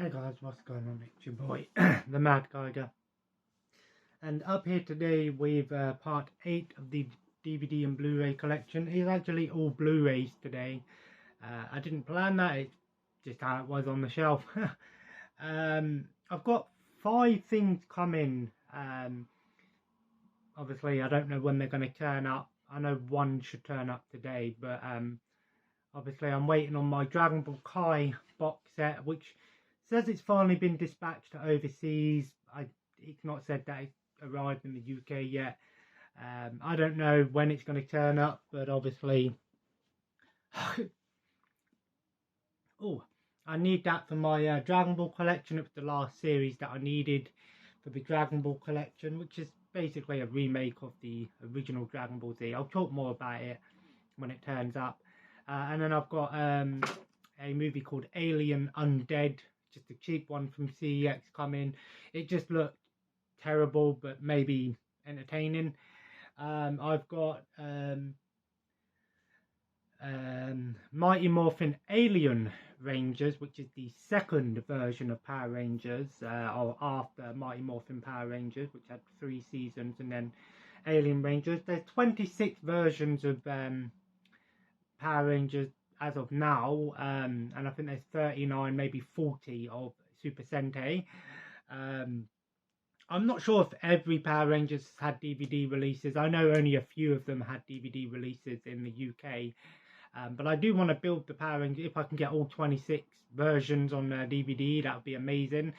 Hey guys, what's going on? It's your boy, the Mad Geiger. And up here today with part 8 of the DVD and Blu Ray collection. It's actually all Blu Rays today. I didn't plan that, it's just how it was on the shelf. I've got 5 things coming. Obviously, I don't know when they're going to turn up. I know one should turn up today, but obviously I'm waiting on my Dragon Ball Kai box set, which says it's finally been dispatched to overseas. It's not said that it's arrived in the UK yet. I don't know when it's going to turn up, but obviously oh, I need that for my Dragon Ball collection. It was the last series that I needed for the Dragon Ball collection, which is basically a remake of the original Dragon Ball Z. I'll talk more about it when it turns up. And then I've got a movie called Alien Undead, just a cheap one from CEX coming. It just looked terrible, but maybe entertaining. I've got Mighty Morphin Alien Rangers, which is the second version of Power Rangers, or after Mighty Morphin Power Rangers, which had 3 seasons, and then Alien Rangers. There's 26 versions of Power Rangers as of now, and I think there's 39, maybe 40 of Super Sentai. I'm not sure if every Power Rangers had DVD releases. I know only a few of them had DVD releases in the UK. But I do want to build the Power Rangers. If I can get all 26 versions on DVD, that would be amazing.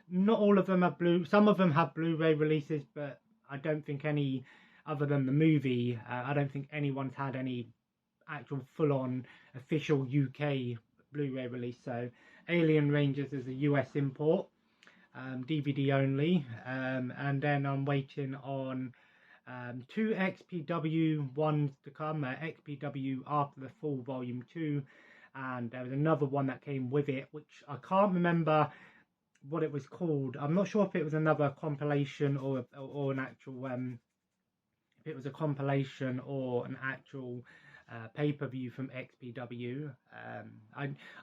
Not all of them have some of them have Blu Ray releases, but I don't think any, other than the movie, I don't think anyone's had any actual full-on official UK Blu Ray release. So Alien Rangers is a US import, DVD only, and then I'm waiting on 2 XPW ones to come, XPW After the Fall Volume 2, and there was another one that came with it, which I can't remember what it was called. I'm not sure if it was another compilation or an actual, if it was a compilation or an actual pay-per-view from XPW.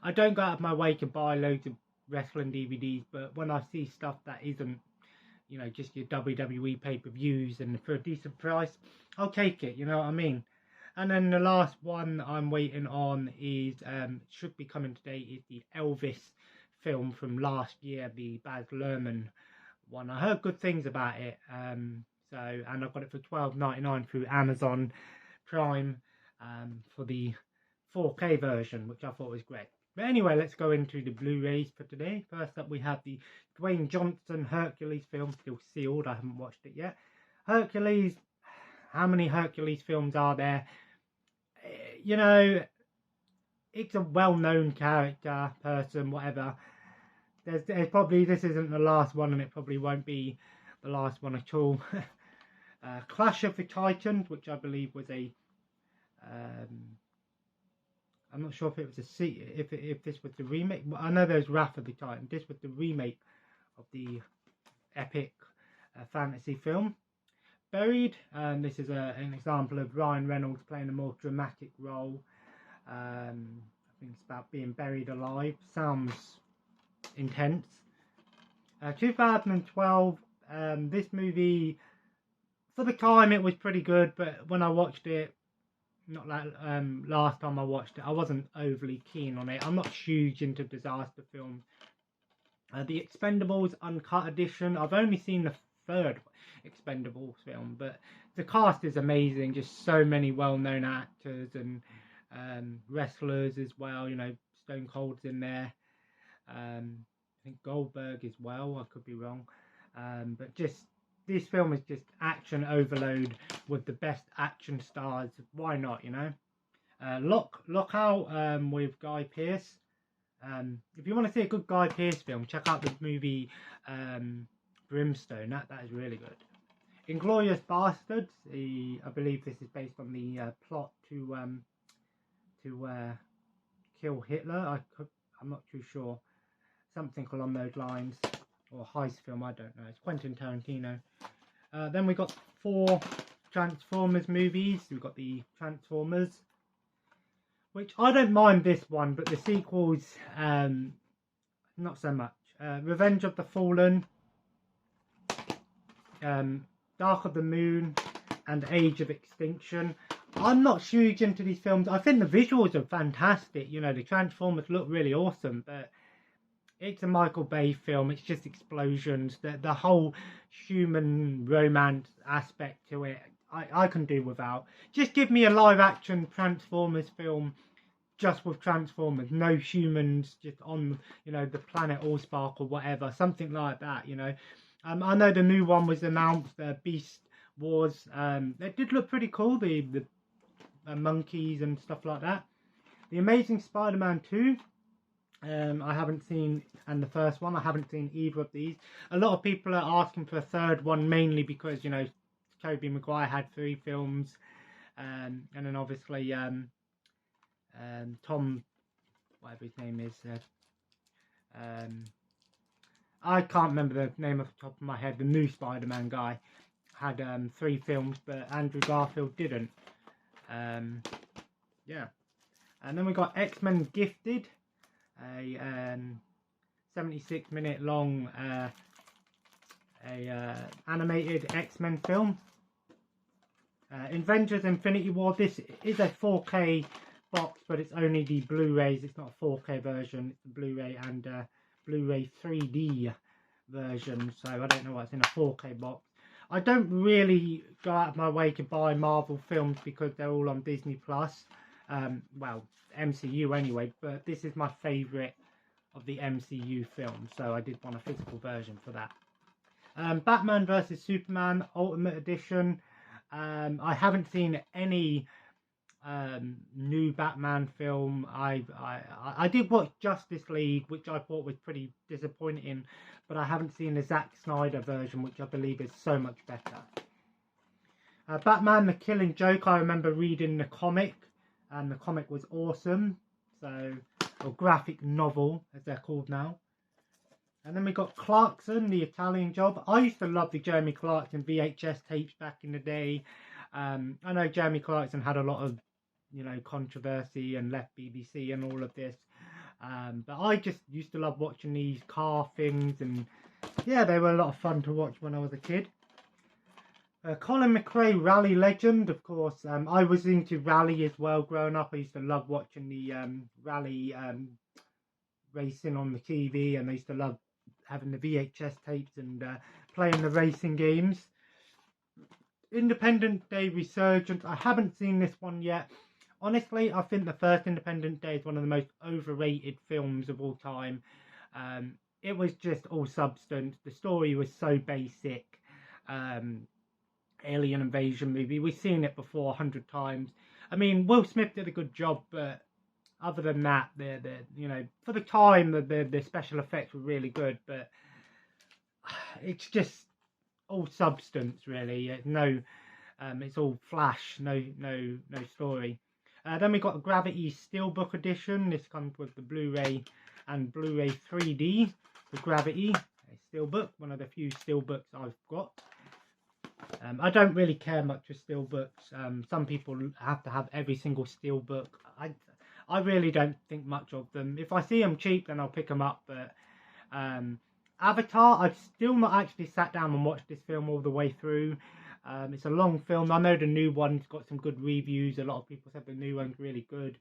I don't go out of my way to buy loads of wrestling DVDs, but when I see stuff that isn't, you know, just your WWE pay-per-views and for a decent price, I'll take it, you know what I mean? And then the last one I'm waiting on is, should be coming today, is the Elvis film from last year, the Baz Luhrmann one. I heard good things about it, and I got it for $12.99 through Amazon Prime, for the 4K version, which I thought was great. But anyway, let's go into the Blu-rays for today. First up, we have the Dwayne Johnson Hercules film, still sealed. I haven't watched it yet. Hercules, how many Hercules films are there? You know, it's a well-known character, person, whatever. There's probably, this isn't the last one, and it probably won't be the last one at all. Clash of the Titans, which I believe was a I'm not sure if it was if this was the remake. I know there's Wrath of the Titan. This was the remake of the epic fantasy film. Buried. This is an example of Ryan Reynolds playing a more dramatic role. I think it's about being buried alive. Sounds intense. 2012. This movie, for the time, it was pretty good, but when I watched it, not like last time I watched it, I wasn't overly keen on it. I'm not huge into disaster films. The Expendables Uncut Edition, I've only seen the 3rd Expendables film, but the cast is amazing. Just so many well-known actors and wrestlers as well. You know, Stone Cold's in there. I think Goldberg as well. I could be wrong, but just, this film is just action overload with the best action stars. Why not, you know? Lockout with Guy Pearce. If you want to see a good Guy Pearce film, check out the movie Brimstone. That is really good. Inglourious Bastards. I believe this is based on the plot to kill Hitler. I'm not too sure. Something along those lines. Or heist film, I don't know. It's Quentin Tarantino. Then we got 4 Transformers movies. We've got the Transformers, which I don't mind this one, but the sequels, not so much. Revenge of the Fallen, Dark of the Moon, and Age of Extinction. I'm not huge into these films. I think the visuals are fantastic. You know, the Transformers look really awesome, but it's a Michael Bay film. It's just explosions. The whole human romance aspect to it, I can do without. Just give me a live action Transformers film just with Transformers, no humans, just on, you know, the planet Allspark or whatever, something like that, you know. I know the new one was announced, Beast Wars. It did look pretty cool, the monkeys and stuff like that. The Amazing Spider-Man 2, I haven't seen, and the first one, I haven't seen either of these. A lot of people are asking for a third one, mainly because, you know, Tobey Maguire had 3 films, and then obviously Tom, whatever his name is, I can't remember the name off the top of my head, the new Spider-Man guy had 3 films, but Andrew Garfield didn't. Yeah. And then we got X-Men Gifted, a 76-minute long animated X-Men film. Avengers Infinity War, this is a 4K box, but it's only the Blu-rays. It's not a 4K version, it's a Blu-ray and Blu-ray 3D version, so I don't know what's in a 4K box. I don't really go out of my way to buy Marvel films because they're all on Disney Plus. Well, MCU anyway, but this is my favourite of the MCU films, so I did want a physical version for that. Batman vs Superman Ultimate Edition. I haven't seen any new Batman film. I did watch Justice League, which I thought was pretty disappointing, but I haven't seen the Zack Snyder version, which I believe is so much better. Batman the Killing Joke, I remember reading the comic, and the comic was awesome. So, or graphic novel, as they're called now. And then we got Clarkson, the Italian Job. I used to love the Jeremy Clarkson VHS tapes back in the day. I know Jeremy Clarkson had a lot of, you know, controversy and left BBC and all of this. But I just used to love watching these car things, and yeah, they were a lot of fun to watch when I was a kid. Colin McRae, Rally Legend, of course. I was into rally as well growing up. I used to love watching the rally racing on the TV, and I used to love having the VHS tapes and playing the racing games. Independence Day Resurgence. I haven't seen this one yet. Honestly, I think the first Independence Day is one of the most overrated films of all time. It was just all substance. The story was so basic. Alien invasion movie. We've seen it before 100 times. I mean, Will Smith did a good job, but other than that, you know, for the time, the special effects were really good, but it's just all substance, really. It's all flash, no story. Then we got a Gravity Steelbook edition. This comes with the Blu-ray and Blu-ray 3D. The Gravity Steelbook, one of the few Steelbooks I've got. I don't really care much for Steelbooks. Some people have to have every single Steelbook. I really don't think much of them. If I see them cheap, then I'll pick them up. But Avatar, I've still not actually sat down and watched this film all the way through. It's a long film. I know the new one's got some good reviews. A lot of people said the new one's really good.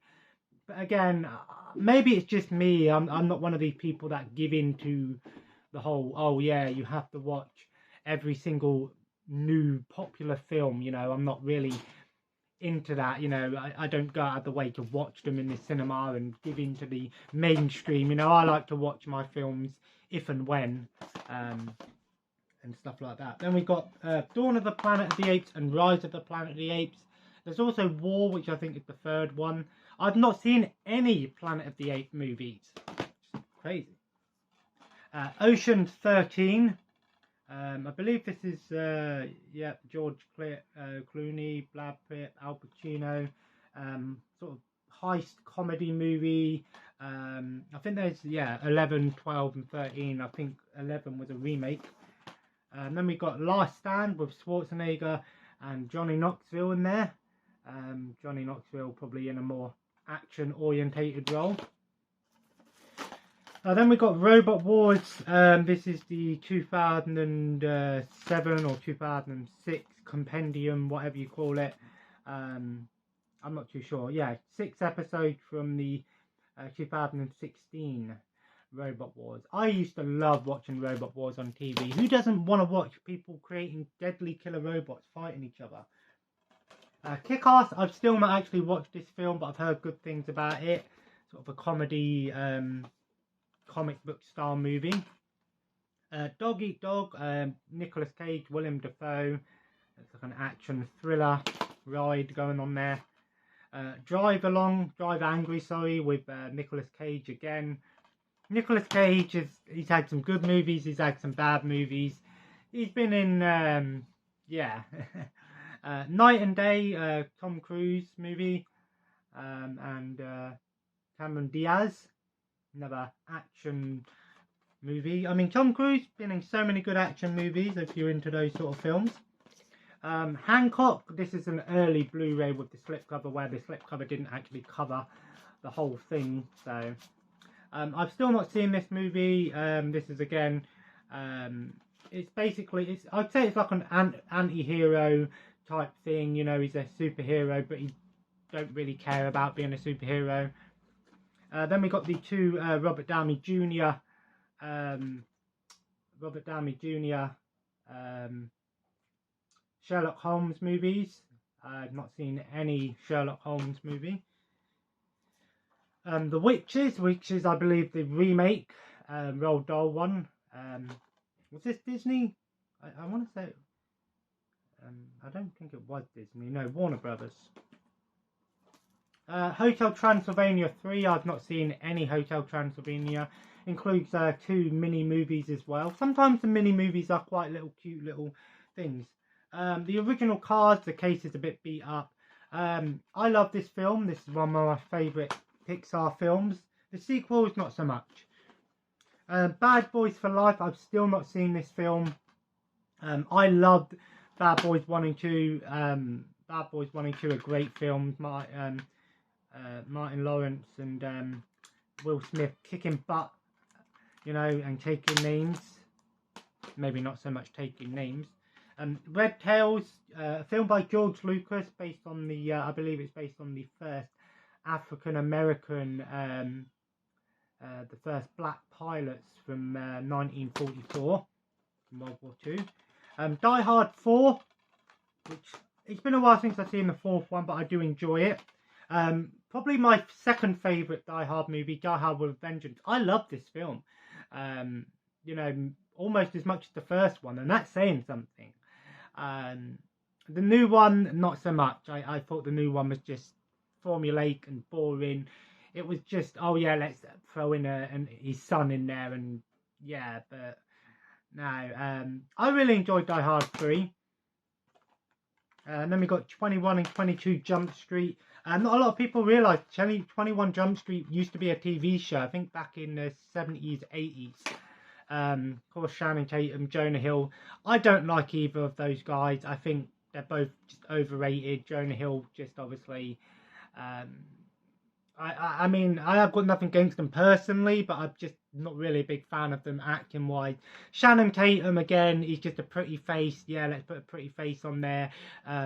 But again, maybe it's just me. I'm not one of these people that give in to the whole, oh yeah, you have to watch every single new popular film. You know, I'm not really into that. You know, I don't go out of the way to watch them in the cinema and give in to the mainstream. You know, I like to watch my films if and when, and stuff like that. Then we got Dawn of the Planet of the Apes and Rise of the Planet of the Apes. There's also War, which I think is the third one. I've not seen any Planet of the Apes movies. Crazy. Ocean's 13. I believe this is, George Clooney, Brad Pitt, Al Pacino, sort of heist comedy movie. I think there's, 11, 12 and 13. I think 11 was a remake. Then we got Last Stand with Schwarzenegger and Johnny Knoxville in there. Johnny Knoxville probably in a more action-orientated role. Then we got Robot Wars. This is the 2007 or 2006 compendium, whatever you call it. I'm not too sure. Yeah, 6 episodes from the 2016 Robot Wars. I used to love watching Robot Wars on TV. Who doesn't want to watch people creating deadly killer robots fighting each other? Kick-Ass. I've still not actually watched this film, but I've heard good things about it. Sort of a comedy, comic book style movie. Dog Eat Dog. Nicolas Cage, Willem Dafoe. It's like an action thriller ride going on there. Drive Angry, sorry, with Nicolas Cage again. Nicolas Cage he's had some good movies, he's had some bad movies. He's been in yeah. Night and Day, Tom Cruise movie, and Cameron Diaz, another action movie. I mean, Tom Cruise been in so many good action movies if you're into those sort of films. Hancock, this is an early Blu-ray with the slipcover where the slipcover didn't actually cover the whole thing. So I've still not seen this movie. This is again, it's basically, I'd say it's like an anti-hero type thing. You know, he's a superhero, but he don't really care about being a superhero. Then we got the two Robert Downey Jr. Sherlock Holmes movies. I've not seen any Sherlock Holmes movie. The Witches, which is, I believe, the remake, Roald Dahl one. Was this Disney? I want to say, I don't think it was Disney. No, Warner Brothers. Hotel Transylvania 3. I've not seen any Hotel Transylvania. Includes 2 mini movies as well. Sometimes the mini movies are quite little, cute little things. The original Cars, the case is a bit beat up. I love this film. This is one of my favourite Pixar films. The sequel is not so much. Bad Boys for Life. I've still not seen this film. I loved Bad Boys 1 and 2. Bad Boys 1 and 2 are great films. Martin Lawrence and Will Smith kicking butt, you know, and taking names. Maybe not so much taking names. Red Tails, a film by George Lucas, based on the, I believe it's based on the first African American, the first black pilots from 1944, from World War II. Die Hard 4, which, it's been a while since I've seen the 4th one, but I do enjoy it. Probably my second favourite Die Hard movie, Die Hard with Vengeance. I love this film, you know, almost as much as the first one, and that's saying something. The new one, not so much. I thought the new one was just formulaic and boring. It was just, oh yeah, let's throw in his son in there, and yeah, but no. I really enjoyed Die Hard 3. And then we got 21 and 22 Jump Street. Not a lot of people realise 21 Jump Street used to be a TV show, I think back in the 70s, 80s. Of course, Channing Tatum, Jonah Hill. I don't like either of those guys. I think they're both just overrated. Jonah Hill, just obviously. I mean, I have got nothing against them personally, but I'm just not really a big fan of them acting wise. Channing Tatum, again, he's just a pretty face. Yeah, let's put a pretty face on there.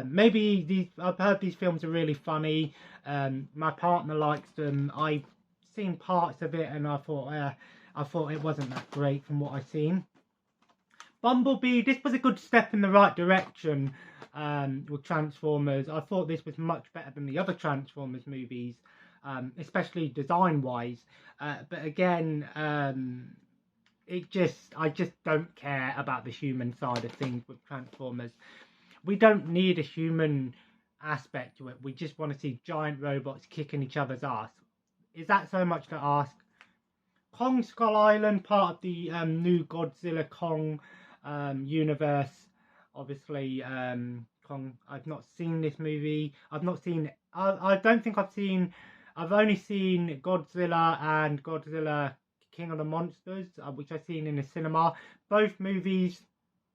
Maybe I've heard these films are really funny. My partner likes them. I've seen parts of it, and I thought it wasn't that great from what I've seen. Bumblebee, this was a good step in the right direction with Transformers. I thought this was much better than the other Transformers movies, especially design-wise. But again, I just don't care about the human side of things with Transformers. We don't need a human aspect to it. We just want to see giant robots kicking each other's ass. Is that so much to ask? Kong Skull Island, part of the new Godzilla Kong universe. Obviously, Kong. I've not seen this movie. I've not seen. I don't think I've seen. I've only seen Godzilla and Godzilla King of the Monsters, which I've seen in the cinema. Both movies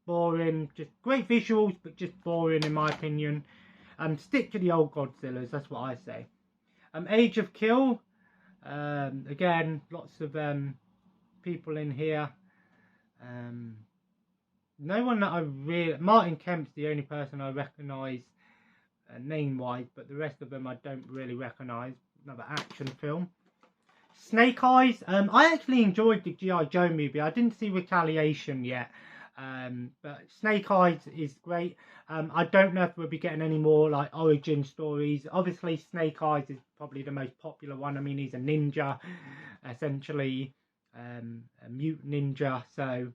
boring. Just great visuals, but just boring in my opinion. Stick to the old Godzillas. That's what I say. Age of Kill. Again, lots of people in here. No one that I really... Martin Kemp's the only person I recognise name-wise, but the rest of them I don't really recognise. Another action film. Snake Eyes. I actually enjoyed the G.I. Joe movie. I didn't see Retaliation yet. But Snake Eyes is great. I don't know if we'll be getting any more like origin stories. Obviously Snake Eyes is probably the most popular one. I mean, he's a ninja, essentially, a mutant ninja. So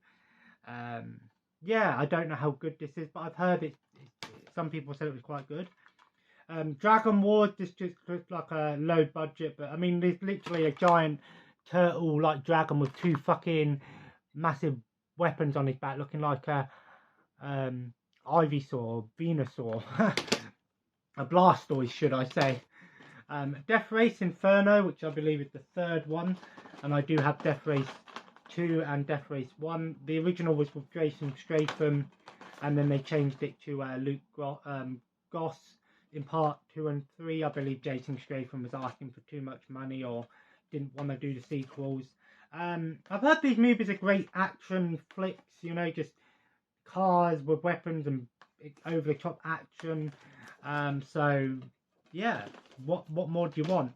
yeah, I don't know how good this is, but I've heard it, some people said it was quite good. Dragon Wars is just like a low budget, but I mean, there's literally a giant turtle like dragon with two fucking massive weapons on his back, looking like a Ivysaur, Venusaur, a Blastoise, should I say. Death Race Inferno, which I believe is the third one, and I do have Death Race 2 and Death Race 1. The original was with Jason Statham, and then they changed it to Luke Goss. In part 2 and 3, I believe Jason Statham was asking for too much money or didn't want to do the sequels. I've heard these movies are great action flicks, you know, just cars with weapons and over-the-top action. So, yeah, what more do you want?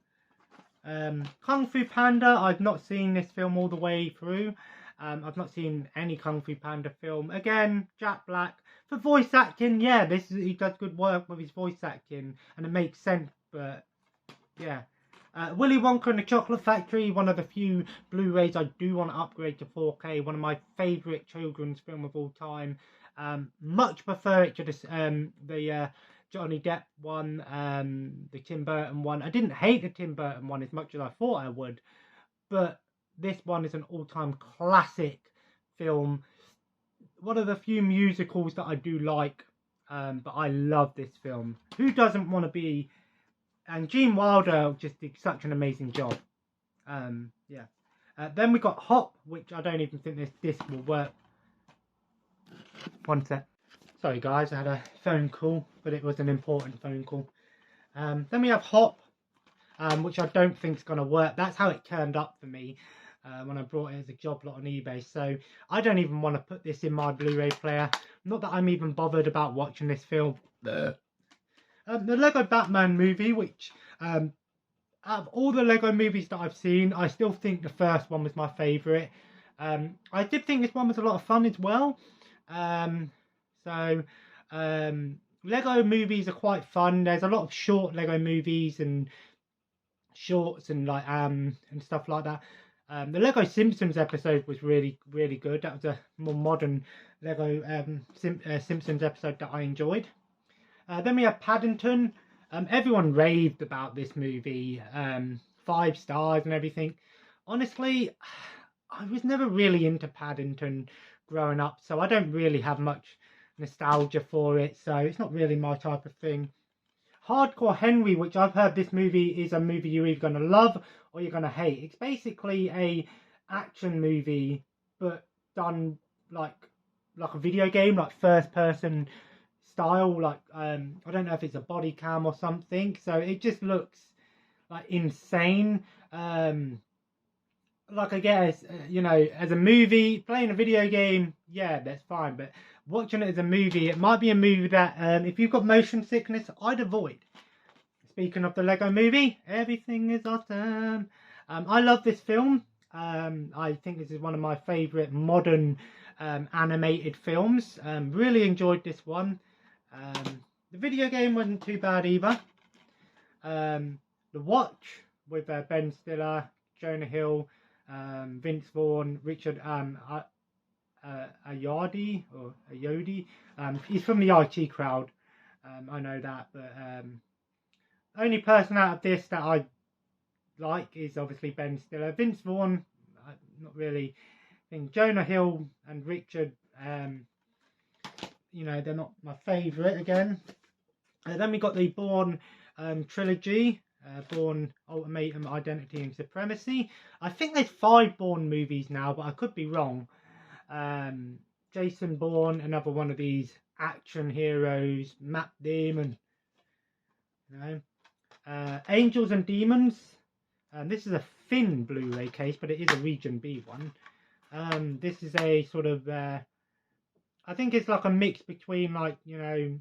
Kung Fu Panda, I've not seen this film all the way through. I've not seen any Kung Fu Panda film. Again, Jack Black. For voice acting, yeah, he does good work with his voice acting, and it makes sense, but, yeah. Willy Wonka and the Chocolate Factory, one of the few Blu-rays I do want to upgrade to 4K, one of my favourite children's film of all time. Much prefer it to the Johnny Depp one, the Tim Burton one. I didn't hate the Tim Burton one as much as I thought I would, but this one is an all-time classic film. One of the few musicals that I do like, but I love this film. Who doesn't want to be... And Gene Wilder just did such an amazing job. Yeah. Then we got Hop, which I don't even think this disc will work. One sec. Sorry guys, I had a phone call, but it was an important phone call. Then we have Hop, which I don't think is going to work. That's how it turned up for me when I brought it as a job lot on eBay. So I don't even want to put this in my Blu-ray player. Not that I'm even bothered about watching this film. The Lego Batman movie, which out of all the Lego movies that I've seen, I still think the first one was my favourite. I did think this one was a lot of fun as well. Lego movies are quite fun. There's a lot of short Lego movies and shorts and like and stuff like that. The Lego Simpsons episode was really, really good. That was a more modern Lego Simpsons episode that I enjoyed. Then we have Paddington. Everyone raved about this movie. 5 stars and everything. Honestly, I was never really into Paddington growing up, so I don't really have much nostalgia for it. So it's not really my type of thing. Hardcore Henry, which I've heard this movie is a movie you're either going to love or you're going to hate. It's basically a action movie, but done like a video game, like first person style, like I don't know if it's a body cam or something, so it just looks like insane. Like I guess you know, as a movie, playing a video game, yeah, that's fine, but watching it as a movie, it might be a movie that if you've got motion sickness, I'd avoid. Speaking of the Lego movie, everything is awesome. I love this film. I think this is one of my favourite modern animated films. Really enjoyed this one. The video game wasn't too bad either. The Watch with Ben Stiller, Jonah Hill, Vince Vaughn, Richard Ayoade or Ayodi. He's from the IT Crowd. I know that, but only person out of this that I like is obviously Ben Stiller. Vince Vaughn, not really. I think Jonah Hill and Richard, you know, they're not my favourite again. Then we got the Bourne trilogy, Bourne Ultimatum, Identity and Supremacy. I think there's 5 Bourne movies now, but I could be wrong. Jason Bourne, another one of these action heroes, Matt Damon, you know. Angels and Demons. This is a thin Blu-ray case, but it is a Region B one. This is a sort of, I think it's like a mix between, like, you know,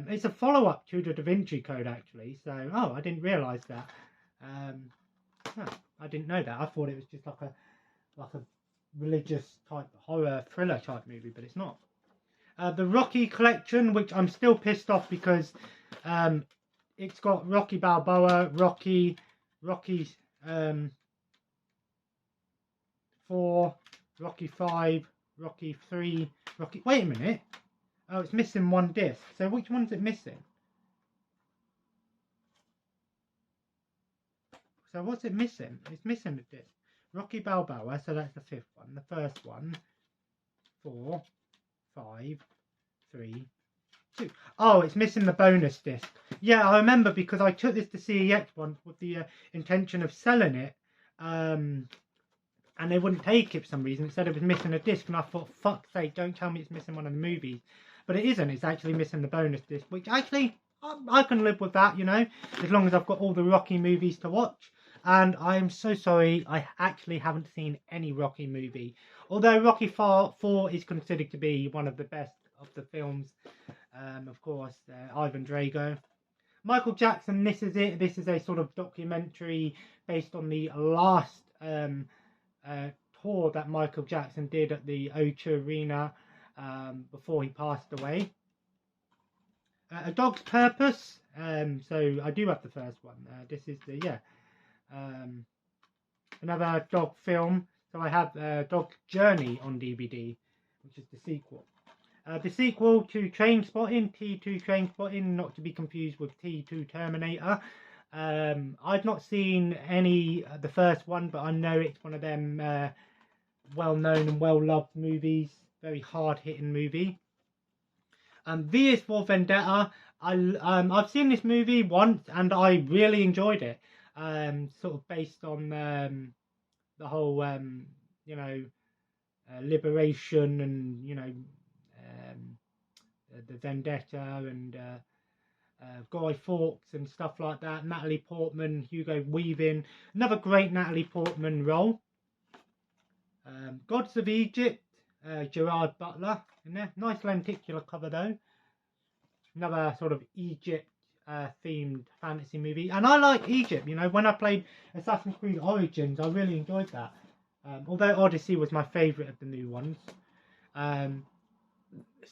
it's a follow-up to the Da Vinci Code, actually. So, oh, I didn't realise that. Oh, I didn't know that. I thought it was just like a religious type horror thriller type movie, but it's not. The Rocky Collection, which I'm still pissed off because it's got Rocky Balboa, Rocky 4, Rocky 5, Rocky 3, Rocky... Wait a minute. Oh, it's missing one disc. So which one's it missing? So what's it missing? It's missing a disc. Rocky Balboa, so that's the 5th one. The first one. 4, 5, 3, 2. Oh, it's missing the bonus disc. Yeah, I remember because I took this to CEX once with the intention of selling it. And they wouldn't take it for some reason. Instead, it was missing a disc. And I thought, fuck's sake, don't tell me it's missing one of the movies. But it isn't. It's actually missing the bonus disc. Which actually, I can live with that, you know. As long as I've got all the Rocky movies to watch. And I am so sorry, I actually haven't seen any Rocky movie. Although Rocky 4 is considered to be one of the best of the films. Of course, Ivan Drago. Michael Jackson, this is it. This is a sort of documentary based on the last tour that Michael Jackson did at the O2 Arena before he passed away. A Dog's Purpose. So I do have the first one. This is the, yeah. Another dog film. So I have Dog Journey on DVD, which is the sequel. The sequel to Trainspotting, T2 Trainspotting, not to be confused with T2 Terminator. I've not seen the first one, but I know it's one of them well-known and well-loved movies. Very hard-hitting movie. V is for Vendetta. I've seen this movie once, and I really enjoyed it. Sort of based on the whole, you know, liberation and, you know, the Vendetta and Guy Fawkes and stuff like that. Natalie Portman, Hugo Weaving, another great Natalie Portman role. Gods of Egypt, Gerard Butler in there. Nice lenticular cover though. Another sort of Egypt themed fantasy movie, and I like Egypt. You know, when I played Assassin's Creed Origins, I really enjoyed that. Although Odyssey was my favourite of the new ones.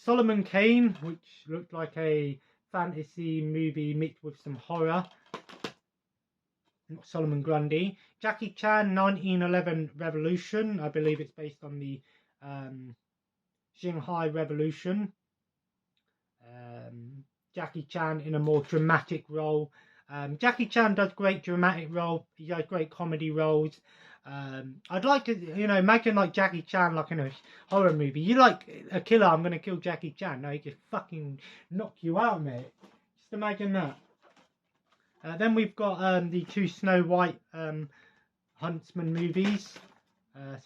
Solomon Kane, which looked like a fantasy movie mixed with some horror. Not Solomon Grundy. Jackie Chan, 1911 Revolution. I believe it's based on the Shanghai Revolution. Jackie Chan in a more dramatic role. Jackie Chan does great dramatic roles. He does great comedy roles. I'd like to, you know, imagine like Jackie Chan like in a horror movie. You like a killer, I'm going to kill Jackie Chan. No, he just fucking knock you out, mate. Just imagine that. Then we've got the two Snow White Huntsman movies.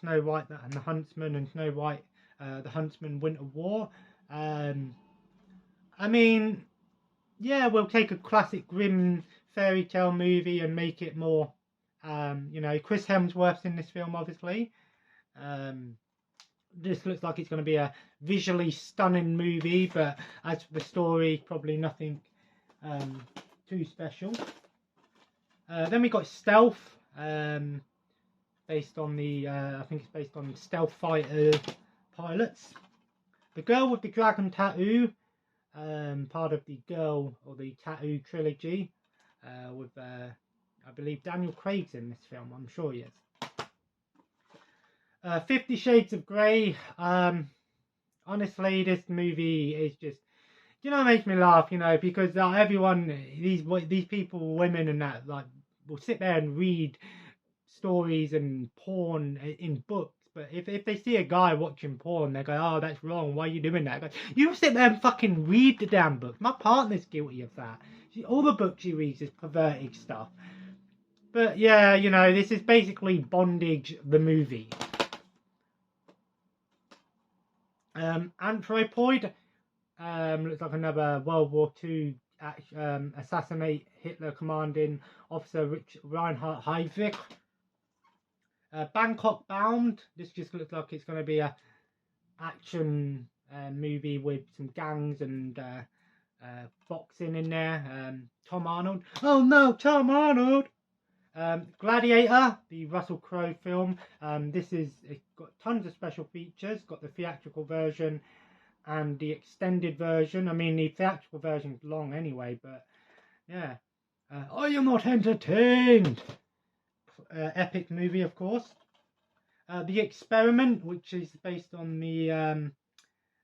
Snow White and the Huntsman and Snow White the Huntsman Winter War. I mean, yeah, we'll take a classic grim fairy tale movie and make it more, you know, Chris Hemsworth's in this film, obviously. This looks like it's going to be a visually stunning movie, but as for the story, probably nothing too special. Then we got Stealth, based on the, I think it's based on Stealth Fighter pilots. The Girl with the Dragon Tattoo, part of the Girl or the Tattoo trilogy, with I believe Daniel Craig's in this film. I'm sure he is. 50 Shades of Grey. Honestly, this movie is just, you know, it makes me laugh, you know, because everyone, these people, women and that, like, will sit there and read stories and porn in books. But if they see a guy watching porn, they go, oh, that's wrong, why are you doing that? Go, you sit there and fucking read the damn book. My partner's guilty of that. All the books she reads is perverted stuff. But yeah, you know, this is basically Bondage the movie. Anthropoid, looks like another World War II assassinate Hitler commanding officer Reinhard Heydrich. Bangkok Bound. This just looks like it's going to be a action movie with some gangs and boxing in there. Tom Arnold. Oh no, Tom Arnold! Gladiator, the Russell Crowe film. It's got tons of special features. Got the theatrical version and the extended version. I mean, the theatrical version is long anyway, but yeah. Are you not entertained? Epic movie, of course. The Experiment, which is based on the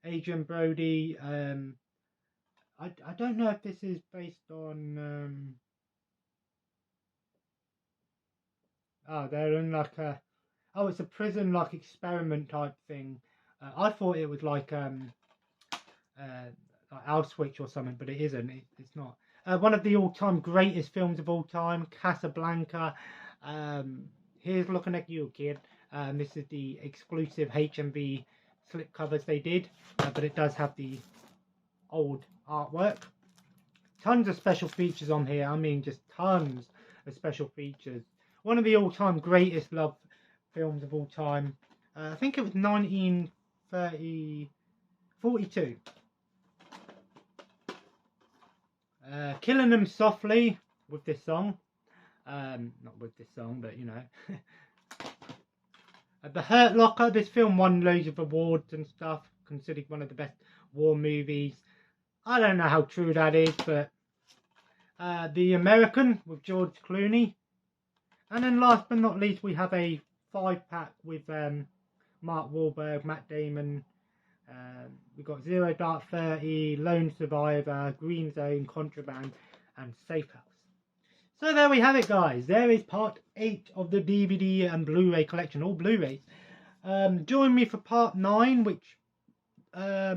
Adrian Brody. I don't know if this is based on. They're in like a. Oh, it's a prison like experiment type thing. I thought it was like Auschwitz or something, but it isn't. It's not. One of the all-time greatest films of all time, Casablanca. Here's looking at you, kid. This is the exclusive HMV slip covers they did, but it does have the old artwork. Tons of special features on here. I mean, just tons of special features. One of the all-time greatest love films of all time. I think it was 1942. Killing Them Softly with this song. Not with this song, but you know. The Hurt Locker. This film won loads of awards and stuff. Considered one of the best war movies. I don't know how true that is, but The American with George Clooney. And then last but not least, we have a 5-pack with Mark Wahlberg, Matt Damon. We've got Zero Dark 30, Lone Survivor, Green Zone, Contraband, and Safe House. So there we have it, guys. There is part 8 of the DVD and Blu Ray collection, all Blu Rays. Join me for part 9, which I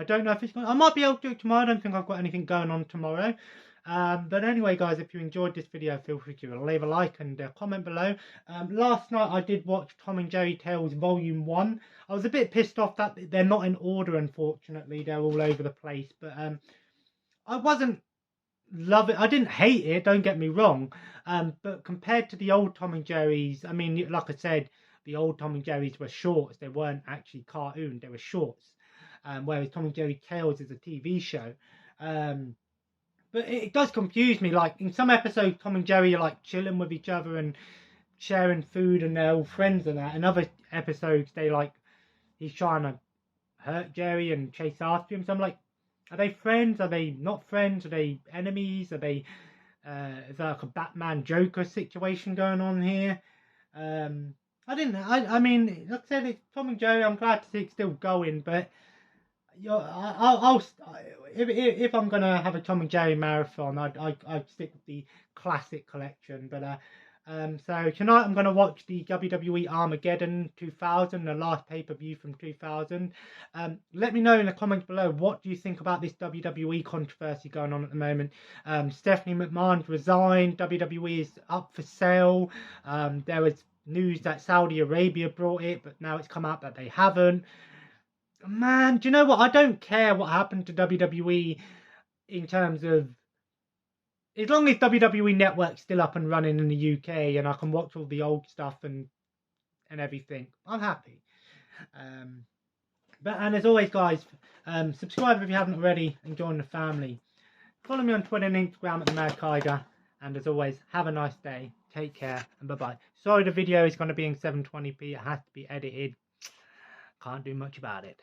don't know if it's going. I might be able to do it tomorrow. I don't think I've got anything going on tomorrow. But anyway, guys, if you enjoyed this video, feel free to leave a like and comment below. Last night I did watch Tom and Jerry Tales Volume 1. I was a bit pissed off that they're not in order, unfortunately. They're all over the place. But I wasn't love it. I didn't hate it, don't get me wrong. But compared to the old Tom and Jerry's, I mean, like I said, the old Tom and Jerry's were shorts. They weren't actually cartoons. They were shorts. Whereas Tom and Jerry Tales is a TV show. But it does confuse me. Like in some episodes, Tom and Jerry are like chilling with each other and sharing food, and they're all friends and that. In other episodes, he's trying to hurt Jerry and chase after him. So I'm like, are they friends? Are they not friends? Are they enemies? Are they? Is there like a Batman Joker situation going on here? I mean, like I said, it's Tom and Jerry. I'm glad to see it's still going, but. If I'm gonna have a Tom and Jerry marathon, I'd stick with the classic collection. But so tonight I'm gonna watch the WWE Armageddon 2000, the last pay-per-view from 2000. Let me know in the comments below, what do you think about this WWE controversy going on at the moment? Stephanie McMahon's resigned. WWE is up for sale. There was news that Saudi Arabia brought it, but now it's come out that they haven't. Man, do you know what? I don't care what happened to WWE in terms of, as long as WWE Network's still up and running in the UK and I can watch all the old stuff and everything, I'm happy. And as always, guys, subscribe if you haven't already and join the family. Follow me on Twitter and Instagram at the Mad Kiger. And as always, have a nice day. Take care and bye-bye. Sorry the video is going to be in 720p. It has to be edited. Can't do much about it.